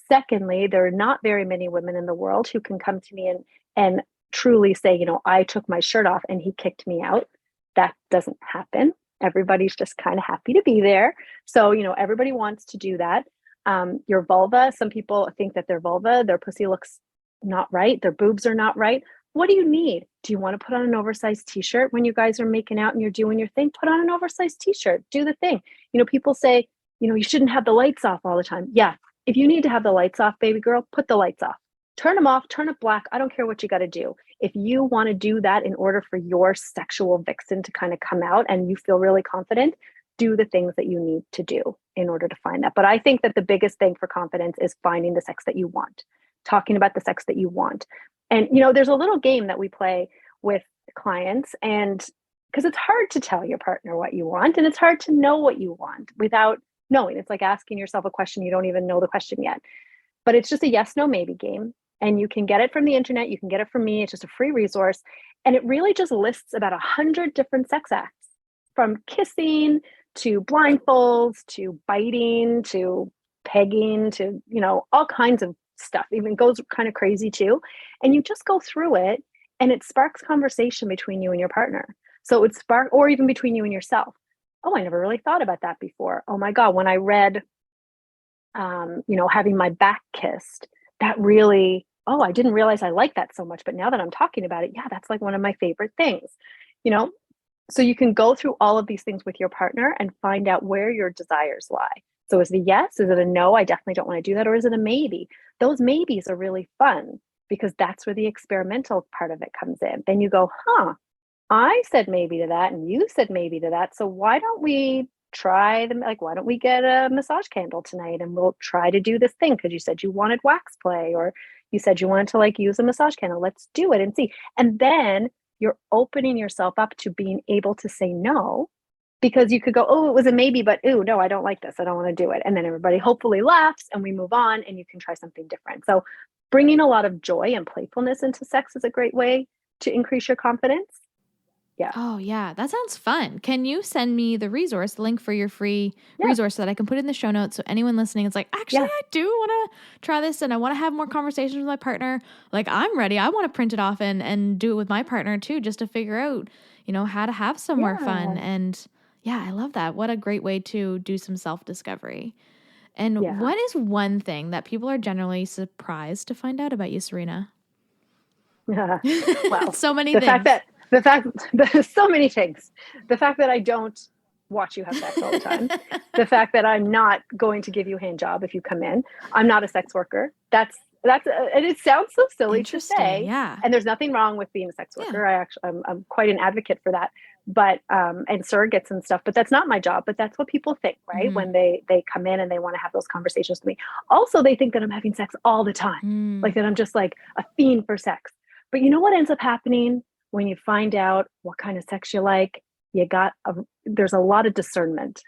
Secondly, there are not very many women in the world who can come to me and truly say, I took my shirt off and he kicked me out. That doesn't happen. Everybody's just kind of happy to be there. So, everybody wants to do that. Your vulva, some people think that their vulva, their pussy looks not right. Their boobs are not right. What do you need? Do you want to put on an oversized t-shirt when you guys are making out and you're doing your thing? Put on an oversized t-shirt, do the thing. People say, you shouldn't have the lights off all the time. Yeah. If you need to have the lights off, baby girl, put the lights off. Turn them off, turn it black. I don't care what you got to do. If you want to do that in order for your sexual vixen to kind of come out and you feel really confident, do the things that you need to do in order to find that. But I think that the biggest thing for confidence is finding the sex that you want, talking about the sex that you want. And, there's a little game that we play with clients, and because it's hard to tell your partner what you want and it's hard to know what you want without knowing. It's like asking yourself a question, you don't even know the question yet. But it's just a yes, no, maybe game. And you can get it from the internet. You can get it from me. It's just a free resource. And it really just lists about 100 different sex acts, from kissing to blindfolds to biting to pegging to, all kinds of stuff. Even goes kind of crazy too. And you just go through it and it sparks conversation between you and your partner. So it spark, or even between you and yourself. Oh, I never really thought about that before. Oh my God, when I read, having my back kissed, that really, I didn't realize I liked that so much. But now that I'm talking about it, yeah, that's like one of my favorite things, So you can go through all of these things with your partner and find out where your desires lie. So is it a yes? Is it a no? I definitely don't want to do that. Or is it a maybe? Those maybes are really fun because that's where the experimental part of it comes in. Then you go, I said maybe to that and you said maybe to that. So why don't we try them? Like, why don't we get a massage candle tonight and we'll try to do this thing because you said you wanted wax play or you said you wanted to use a massage candle. Let's do it and see. And then you're opening yourself up to being able to say no, because you could go, it was a maybe, but no, I don't like this. I don't want to do it. And then everybody hopefully laughs and we move on and you can try something different. So bringing a lot of joy and playfulness into sex is a great way to increase your confidence. Yeah. Oh, yeah. That sounds fun. Can you send me the link for your free resource so that I can put it in the show notes so anyone listening is like, actually, I do want to try this and I want to have more conversations with my partner. Like, I'm ready. I want to print it off and do it with my partner too, just to figure out, how to have some more fun. And yeah, I love that. What a great way to do some self-discovery. And what is one thing that people are generally surprised to find out about you, Serena? Well, so many things. So many things. The fact that I don't watch you have sex all the time. The fact that I'm not going to give you a hand job if you come in. I'm not a sex worker. And it sounds so silly to say. Yeah. And there's nothing wrong with being a sex worker. Yeah. I'm quite an advocate for that. But and surrogates and stuff. But that's not my job. But that's what people think, right? Mm-hmm. When they come in and they want to have those conversations with me. Also, they think that I'm having sex all the time, like that I'm just like a fiend for sex. But you know what ends up happening when you find out what kind of sex you like? There's a lot of discernment.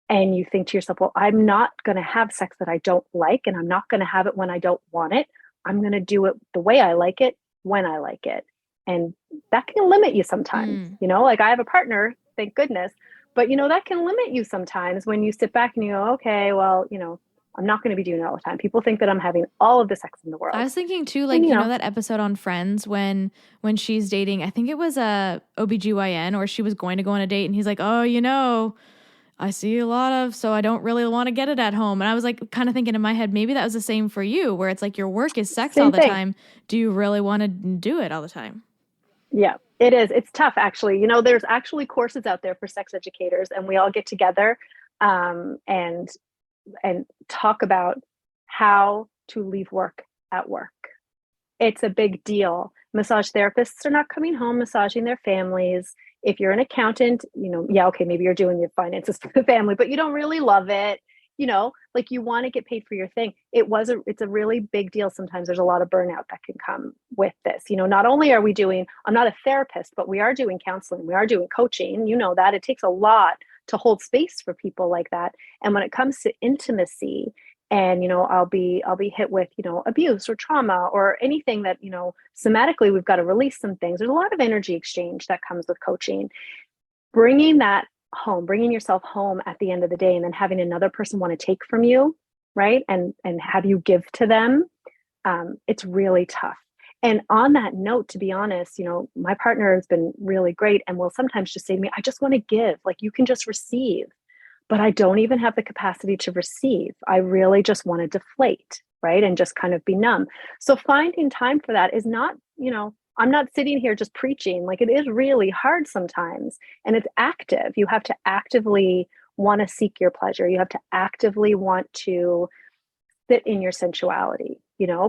and you think to yourself, well, I'm not going to have sex that I don't like, and I'm not going to have it when I don't want it. I'm going to do it the way I like it, when I like it. And that can limit you sometimes, like I have a partner, thank goodness, but that can limit you sometimes when you sit back and you go, okay, well, I'm not going to be doing it all the time. People think that I'm having all of the sex in the world. I was thinking too, like, you know that episode on Friends when she's dating, I think it was a OBGYN, or she was going to go on a date and he's like, oh, I see a lot of, so I don't really want to get it at home. And I was like, kind of thinking in my head, maybe that was the same for you, where it's like your work is sex all the time. Do you really want to do it all the time? Yeah, it is. It's tough, actually. There's actually courses out there for sex educators, and we all get together and talk about how to leave work at work. It's a big deal. Massage therapists are not coming home massaging their families. If you're an accountant, okay, maybe you're doing the finances for the family, but you don't really love it. Like you want to get paid for your thing. It's a really big deal. Sometimes there's a lot of burnout that can come with this. Not only are I'm not a therapist, but we are doing counseling. We are doing coaching. That it takes a lot to hold space for people like that. And when it comes to intimacy, and I'll be hit with abuse or trauma or anything that somatically we've got to release some things. There's a lot of energy exchange that comes with coaching. Bringing that home, bringing yourself home at the end of the day, and then having another person want to take from you, right, and have you give to them, it's really tough. And on that note, to be honest, my partner has been really great and will sometimes just say to me, I just want to give, like you can just receive. But I don't even have the capacity to receive. I really just want to deflate, right? And just kind of be numb. So finding time for that is not, I'm not sitting here just preaching. Like it is really hard sometimes. And it's active. You have to actively want to seek your pleasure. You have to actively want to sit in your sensuality.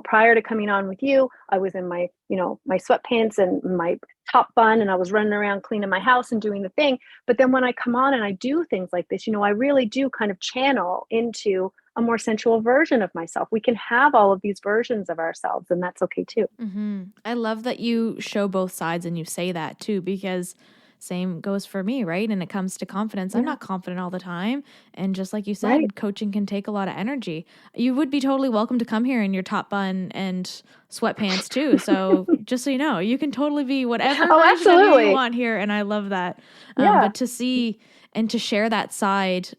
Prior to coming on with you, I was in my, my sweatpants and my top bun, and I was running around cleaning my house and doing the thing. But then when I come on and I do things like this, I really do kind of channel into a more sensual version of myself. We can have all of these versions of ourselves, and that's okay too. Mm-hmm. I love that you show both sides and you say that too, because same goes for me, right? And it comes to confidence. I'm not confident all the time. And just like you said, coaching can take a lot of energy. You would be totally welcome to come here in your top bun and sweatpants too. So just so you know, you can totally be whatever version of you want here. And I love that. But to see and to share that side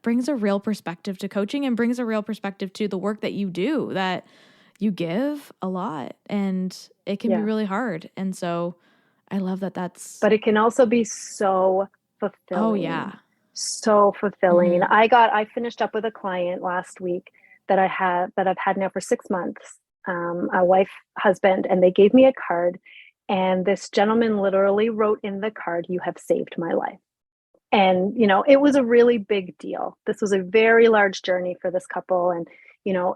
brings a real perspective to coaching and brings a real perspective to the work that you do, that you give a lot and it can be really hard. And so I love that but it can also be so fulfilling. Oh yeah. So fulfilling. Mm-hmm. I finished up with a client last week that I've had now for 6 months, a wife, husband, and they gave me a card. And this gentleman literally wrote in the card, "You have saved my life." And, it was a really big deal. This was a very large journey for this couple. And,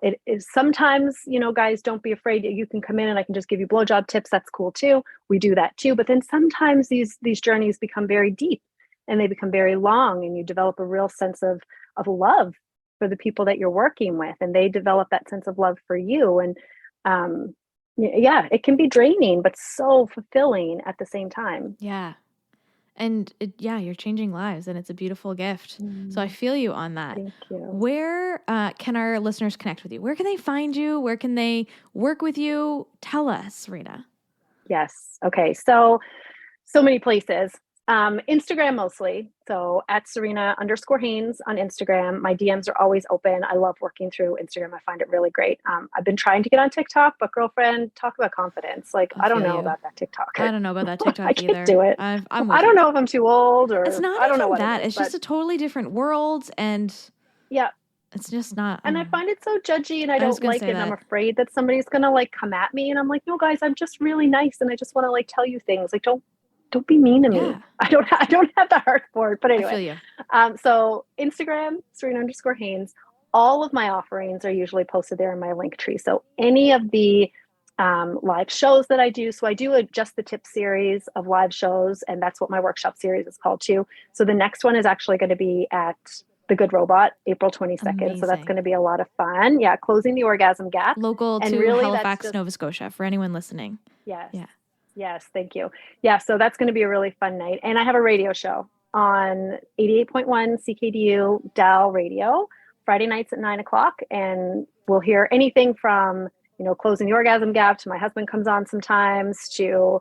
it is sometimes, guys, don't be afraid. You can come in and I can just give you blowjob tips. That's cool too. We do that too. But then sometimes these journeys become very deep and they become very long, and you develop a real sense of love for the people that you're working with. And they develop that sense of love for you. And, it can be draining, but so fulfilling at the same time. Yeah. And you're changing lives, and it's a beautiful gift. So I feel you on that. Thank you. Where can our listeners connect with you? Where can they find you? Where can they work with you? Tell us, Serena. Yes. Okay. So many places. Instagram mostly. So at Serena_Haines on Instagram. My DMs are always open. I love working through Instagram. I find it really great. I've been trying to get on TikTok, but girlfriend, talk about confidence. Like, I don't know about that TikTok. I don't know about that TikTok either. I can't do it. I don't know if I'm too old or it's not I don't know what that. it is, it's just a totally different world, and it's just not. And I find it so judgy, and I don't like it. And I'm afraid that somebody's gonna like come at me, and I'm like, no, guys, I'm just really nice, and I just want to like tell you things. Like, don't be mean to me. I don't have the heart for it. But anyway, I feel you. So Instagram, Serena_Haines. All of my offerings are usually posted there in my link tree. So any of the live shows that I do. So I do a Just the Tip series of live shows, and that's what my workshop series is called too. So the next one is actually going to be at The Good Robot, April 22nd. Amazing. So that's going to be a lot of fun. Yeah, closing the orgasm gap. Local to Halifax, Nova Scotia, for anyone listening. Yes. Yeah. Yes, thank you. Yeah, so that's going to be a really fun night. And I have a radio show on 88.1 CKDU Dial Radio, Friday nights at 9 o'clock. And we'll hear anything from, closing the orgasm gap to my husband comes on sometimes to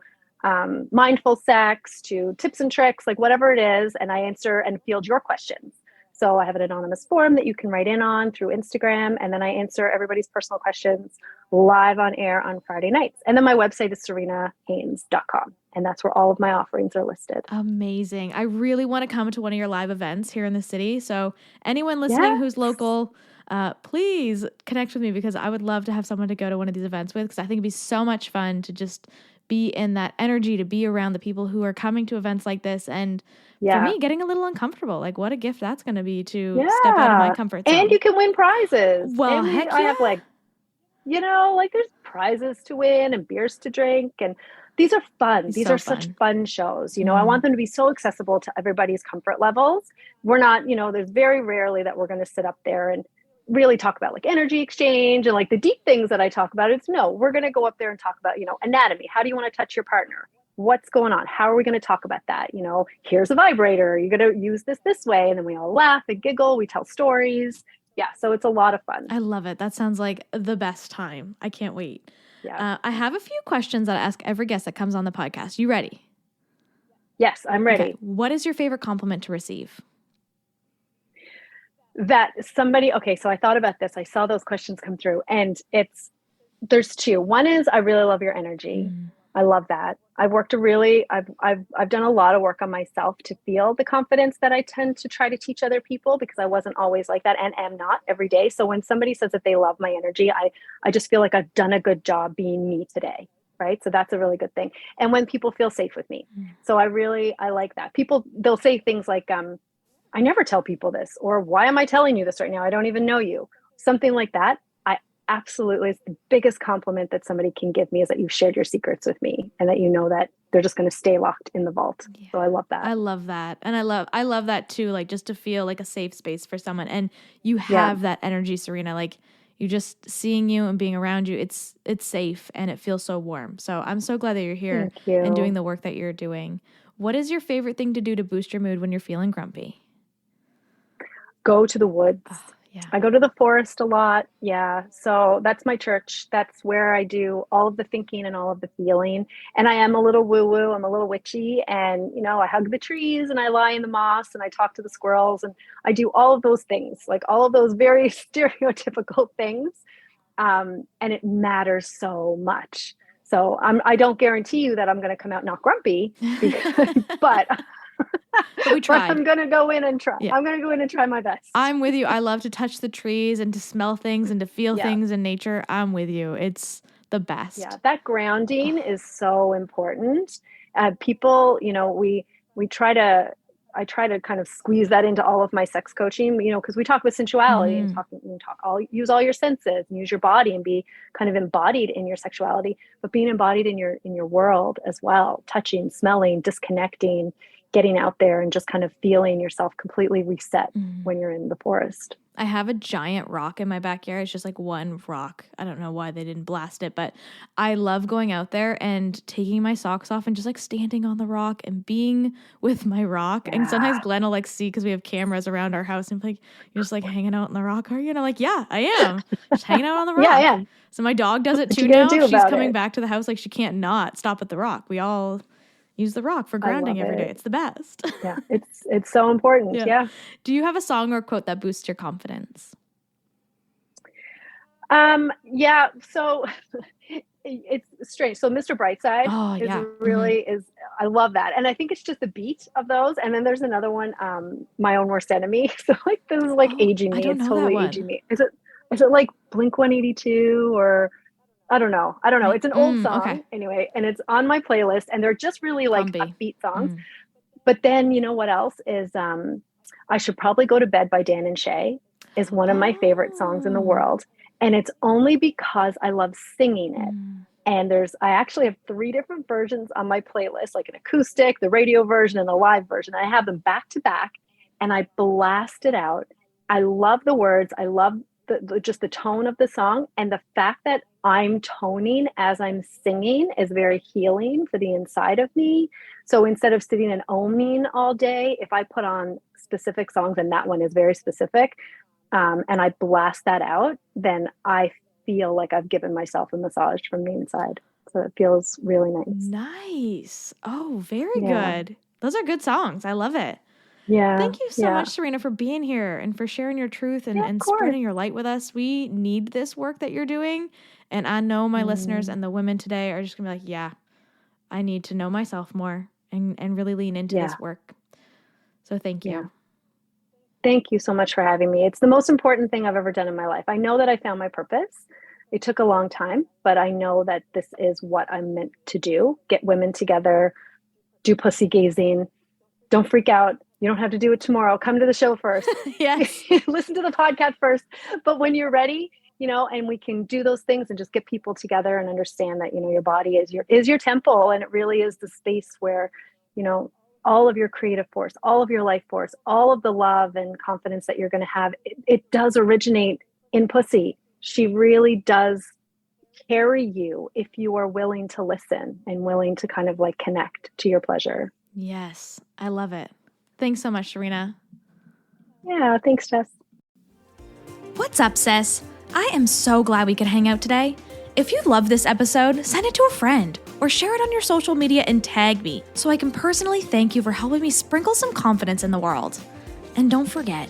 mindful sex to tips and tricks, like whatever it is. And I answer and field your questions. So I have an anonymous form that you can write in on through Instagram. And then I answer everybody's personal questions live on air on Friday nights. And then my website is serenahaines.com. And that's where all of my offerings are listed. Amazing. I really want to come to one of your live events here in the city. So anyone listening who's local, please connect with me, because I would love to have someone to go to one of these events with, because I think it'd be so much fun to just be in that energy, to be around the people who are coming to events like this. And for me, getting a little uncomfortable, like what a gift that's going to be to step out of my comfort zone. And you can win prizes. Well, I have there's prizes to win and beers to drink. And these are fun. These are such fun shows. I want them to be so accessible to everybody's comfort levels. We're not, there's very rarely that we're going to sit up there and really talk about like energy exchange and like the deep things that I talk about. We're going to go up there and talk about, anatomy. How do you want to touch your partner? What's going on? How are we going to talk about that? Here's a vibrator. You're going to use this way. And then we all laugh and giggle. We tell stories. Yeah. So it's a lot of fun. I love it. That sounds like the best time. I can't wait. Yeah. I have a few questions that I ask every guest that comes on the podcast. You ready? Yes, I'm ready. Okay. What is your favorite compliment to receive? So I thought about this. I saw those questions come through, and there's two. One is, I really love your energy. I love that. I've done a lot of work on myself to feel the confidence that I tend to try to teach other people, because I wasn't always like that and am not every day. So when somebody says that they love my energy, I just feel like I've done a good job being me today. Right. So that's a really good thing. And when people feel safe with me. So I like that. They'll say things like, I never tell people this, or why am I telling you this right now? I don't even know you. Something like that. Absolutely, it's the biggest compliment that somebody can give me, is that you've shared your secrets with me and that that they're just going to stay locked in the vault. Yeah. So I love that. I love that. And I love that too, like just to feel like a safe space for someone. And you have that energy, Serena, like you just seeing you and being around you, it's safe and it feels so warm. So I'm so glad that you're here and doing the work that you're doing. What is your favorite thing to do to boost your mood when you're feeling grumpy? Go to the woods. Oh, yeah. I go to the forest a lot. Yeah. So that's my church. That's where I do all of the thinking and all of the feeling. And I am a little woo-woo. I'm a little witchy. And, I hug the trees and I lie in the moss and I talk to the squirrels and I do all of those things, like all of those very stereotypical things. And it matters so much. So I don't guarantee you that I'm going to come out not grumpy, but we tried. I'm going to go in and try. Yeah. I'm going to go in and try my best. I'm with you. I love to touch the trees and to smell things and to feel things in nature. I'm with you. It's the best. Yeah, that grounding is so important. People, we try to, I try to kind of squeeze that into all of my sex coaching, because we talk with sensuality and use all your senses and use your body and be kind of embodied in your sexuality, but being embodied in your world as well, touching, smelling, disconnecting, getting out there and just kind of feeling yourself completely reset when you're in the forest. I have a giant rock in my backyard. It's just like one rock. I don't know why they didn't blast it, but I love going out there and taking my socks off and just like standing on the rock and being with my rock. Yeah. And sometimes Glenn will like see, because we have cameras around our house, and be like, "You're just like hanging out on the rock, are you?" And I'm like, "Yeah, I am. Just hanging out on the rock." Yeah, I am. So my dog does it too now. She's coming back to the house, like she can't not stop at the rock. We all use the rock for grounding every day. It's the best. Yeah, it's so important. Yeah. Do you have a song or quote that boosts your confidence? Yeah. So it's strange. So Mr. Brightside is I love that. And I think it's just the beat of those. And then there's another one, My Own Worst Enemy. So like this is like aging me. It's totally aging me. Is it like Blink 182 or I don't know. It's an old song anyway, and it's on my playlist, and they're just really like upbeat songs. But then you know what else is I Should Probably Go to Bed by Dan and Shay is one of my favorite songs in the world. And it's only because I love singing it. And I actually have 3 different versions on my playlist, like an acoustic, the radio version, and the live version. I have them back to back and I blast it out. I love the words. I love just the tone of the song, and the fact that I'm toning as I'm singing is very healing for the inside of me. So instead of sitting and oming all day, if I put on specific songs, and that one is very specific, and I blast that out, then I feel like I've given myself a massage from the inside. So it feels really nice. Nice. Oh, very good. Those are good songs. I love it. Yeah. Thank you so much, Serena, for being here and for sharing your truth and spreading your light with us. We need this work that you're doing. And I know my listeners and the women today are just going to be like, yeah, I need to know myself more and really lean into this work. So thank you. Yeah. Thank you so much for having me. It's the most important thing I've ever done in my life. I know that I found my purpose. It took a long time, but I know that this is what I'm meant to do. Get women together, do pussy gazing. Don't freak out. You don't have to do it tomorrow. Come to the show first. Yes. Listen to the podcast first. But when you're ready, and we can do those things and just get people together and understand that, your body is your temple. And it really is the space where, all of your creative force, all of your life force, all of the love and confidence that you're going to have, it does originate in pussy. She really does carry you if you are willing to listen and willing to kind of like connect to your pleasure. Yes. I love it. Thanks so much, Serena. Yeah. Thanks, Jess. What's up, sis? I am so glad we could hang out today. If you loved this episode, send it to a friend or share it on your social media and tag me so I can personally thank you for helping me sprinkle some confidence in the world. And don't forget,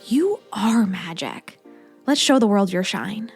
you are magic. Let's show the world your shine.